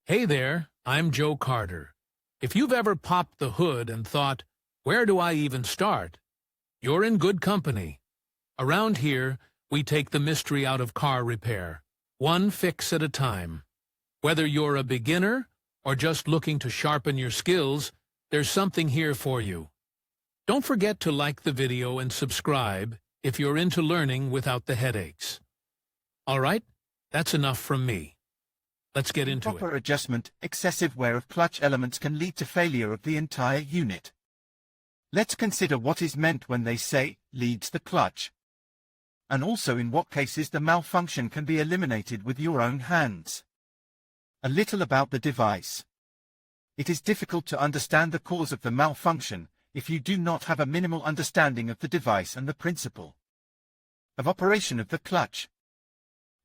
Hey there, I'm Joe Carter. If you've ever popped the hood and thought, where do I even start? You're in good company. Around here, we take the mystery out of car repair, one fix at a time. Whether you're a beginner or just looking to sharpen your skills, there's something here for you. Don't forget to like the video and subscribe if you're into learning without the headaches. All right, that's enough from me. Let's get into it. Improper adjustment, excessive wear of clutch elements can lead to failure of the entire unit. Let's consider what is meant when they say, leads the clutch. And also in what cases the malfunction can be eliminated with your own hands. A little about the device. It is difficult to understand the cause of the malfunction if you do not have a minimal understanding of the device and the principle of operation of the clutch.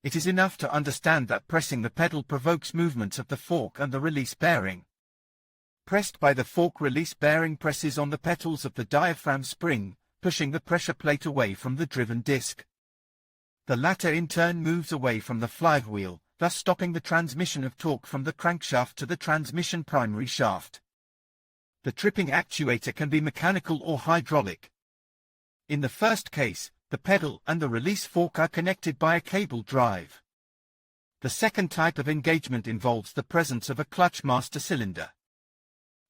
It is enough to understand that pressing the pedal provokes movements of the fork and the release bearing. Pressed by the fork, release bearing presses on the petals of the diaphragm spring, pushing the pressure plate away from the driven disc. The latter in turn moves away from the flywheel, thus stopping the transmission of torque from the crankshaft to the transmission primary shaft. The tripping actuator can be mechanical or hydraulic. In the first case, the pedal and the release fork are connected by a cable drive. The second type of engagement involves the presence of a clutch master cylinder.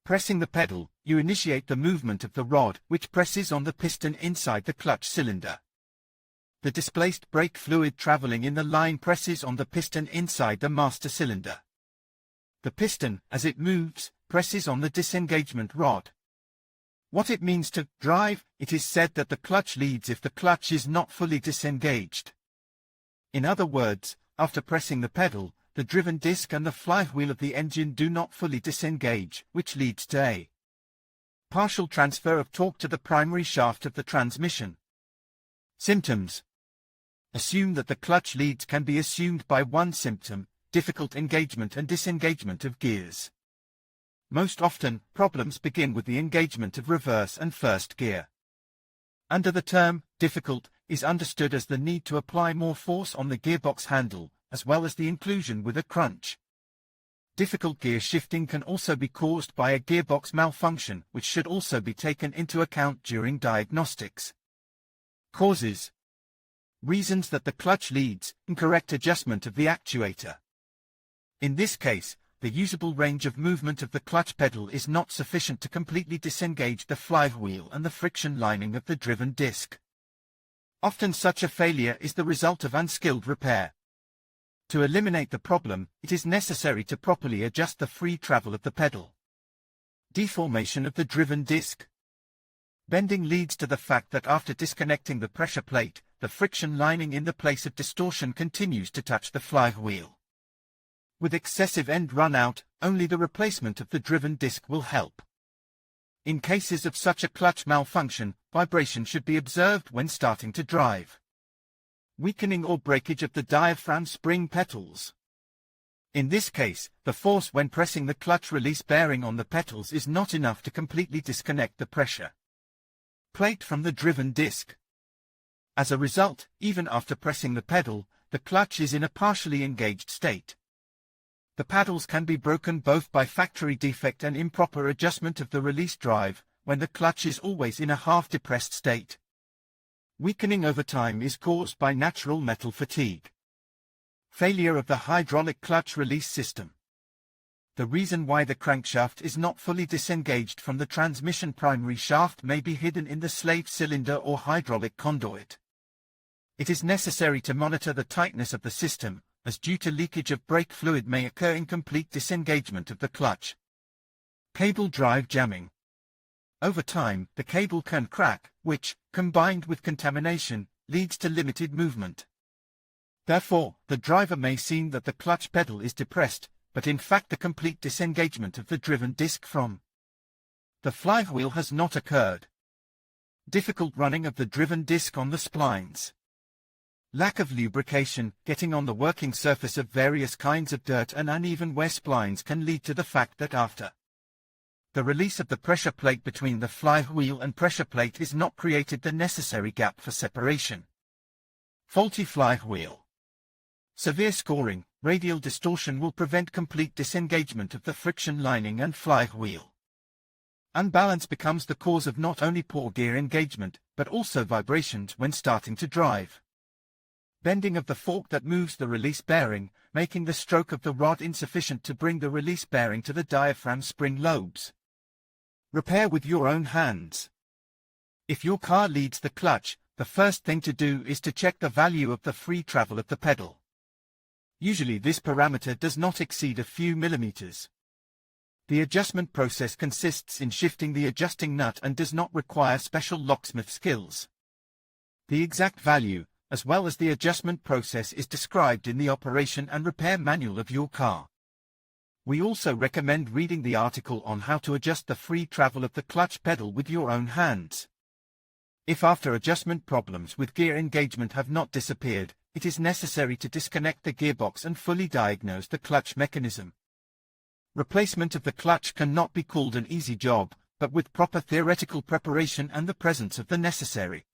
Pressing the pedal, you initiate the movement of the rod, which presses on the piston inside the clutch cylinder. The displaced brake fluid traveling in the line presses on the piston inside the master cylinder. The piston, as it moves, presses on the disengagement rod. What it means to drive, it is said that the clutch leads if the clutch is not fully disengaged. In other words, after pressing the pedal, the driven disc and the flywheel of the engine do not fully disengage, which leads to a partial transfer of torque to the primary shaft of the transmission. Symptoms. Assume that the clutch leads can be assumed by one symptom, difficult engagement and disengagement of gears. Most often, problems begin with the engagement of reverse and first gear. Under the term, difficult, is understood as the need to apply more force on the gearbox handle, as well as the inclusion with a crunch. Difficult gear shifting can also be caused by a gearbox malfunction, which should also be taken into account during diagnostics. Causes. Reasons that the clutch leads, incorrect adjustment of the actuator. In this case, the usable range of movement of the clutch pedal is not sufficient to completely disengage the flywheel and the friction lining of the driven disc. Often such a failure is the result of unskilled repair. To eliminate the problem, it is necessary to properly adjust the free travel of the pedal. Deformation of the driven disc. Bending leads to the fact that after disconnecting the pressure plate, the friction lining in the place of distortion continues to touch the flywheel. With excessive end run-out, only the replacement of the driven disc will help. In cases of such a clutch malfunction, vibration should be observed when starting to drive. Weakening or breakage of the diaphragm spring petals. In this case, the force when pressing the clutch release bearing on the petals is not enough to completely disconnect the pressure plate from the driven disc. As a result, even after pressing the pedal, the clutch is in a partially engaged state. The paddles can be broken both by factory defect and improper adjustment of the release drive, when the clutch is always in a half-depressed state. Weakening over time is caused by natural metal fatigue. Failure of the hydraulic clutch release system. The reason why the crankshaft is not fully disengaged from the transmission primary shaft may be hidden in the slave cylinder or hydraulic conduit. It is necessary to monitor the tightness of the system, as due to leakage of brake fluid may occur incomplete disengagement of the clutch. Cable drive jamming. Over time, the cable can crack, which, combined with contamination, leads to limited movement. Therefore, the driver may seem that the clutch pedal is depressed, but in fact the complete disengagement of the driven disc from the flywheel has not occurred. Difficult running of the driven disc on the splines. Lack of lubrication, getting on the working surface of various kinds of dirt and uneven wear splines can lead to the fact that after the release of the pressure plate between the flywheel and pressure plate is not created the necessary gap for separation. Faulty flywheel. Severe scoring, radial distortion will prevent complete disengagement of the friction lining and flywheel. Unbalance becomes the cause of not only poor gear engagement, but also vibrations when starting to drive. Bending of the fork that moves the release bearing, making the stroke of the rod insufficient to bring the release bearing to the diaphragm spring lobes. Repair with your own hands. If your car leads the clutch, the first thing to do is to check the value of the free travel of the pedal. Usually this parameter does not exceed a few millimeters. The adjustment process consists in shifting the adjusting nut and does not require special locksmith skills. The exact value, as well as the adjustment process, is described in the operation and repair manual of your car. We also recommend reading the article on how to adjust the free travel of the clutch pedal with your own hands. If after adjustment problems with gear engagement have not disappeared, it is necessary to disconnect the gearbox and fully diagnose the clutch mechanism. Replacement of the clutch cannot be called an easy job, but with proper theoretical preparation and the presence of the necessary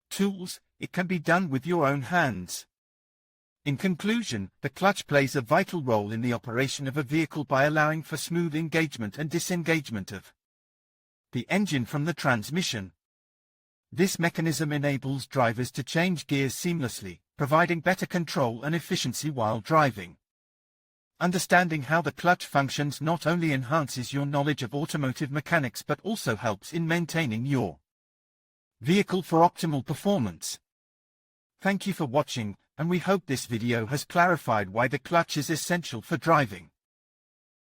tools, it can be done with your own hands. In conclusion, the clutch plays a vital role in the operation of a vehicle by allowing for smooth engagement and disengagement of the engine from the transmission. This mechanism enables drivers to change gears seamlessly, providing better control and efficiency while driving. Understanding how the clutch functions not only enhances your knowledge of automotive mechanics but also helps in maintaining your vehicle for optimal performance. Thank you for watching, and we hope this video has clarified why the clutch is essential for driving.